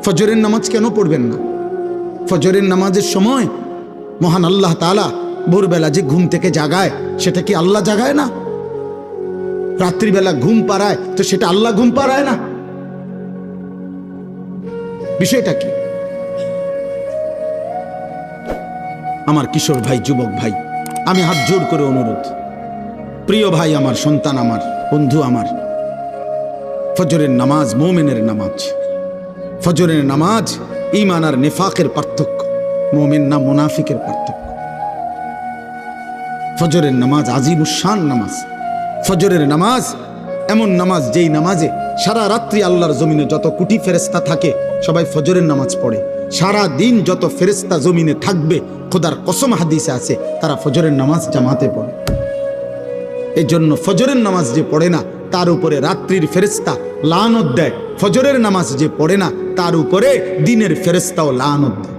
ফজরের নামাজ কেন পড়বেন না? ফজরের নামাজের সময় মহান আল্লাহ তাআলা ভোরবেলা যে ঘুম থেকে জাগায়, সেটা কি আল্লাহ জাগায় না? রাত্রিবেলা ঘুম পাড়ায়, তো সেটা আল্লাহ ঘুম পাড়ায় না? বিষয়টা কি? আমার কিশোর ভাই, যুবক ভাই, আমি হাত জোর করে অনুরোধ, প্রিয় ভাই আমার, সন্তান আমার, বন্ধু আমার, ফজরের নামাজ মুমিনের নামাজ। ফজরের নামাজ ঈমান আর নিফাকের পার্থক্য, মুমিন না মুনাফিকের পার্থক্য। ফজরের নামাজ আজিমুশ-শান নামাজ। ফজরের নামাজ এমন নামাজ, যেই নামাজে সারা রাত্রি আল্লাহর জমিনে যত কোটি ফেরেশতা থাকে সবাই ফজরের নামাজ পড়ে। সারা দিন যত ফেরেশতা জমিনে থাকবে, খোদার কসম হাদিসে আছে, তারা ফজরের নামাজ জামাতে পড়ে। এই জন্য ফজরের নামাজ যে পড়ে না তার উপরে রাত্রির ফেরেশতা লানত দেয়, ফজরের নামাজ যে পড়ে না তার উপরে দিনের ফেরেশতাও লানত দেয়।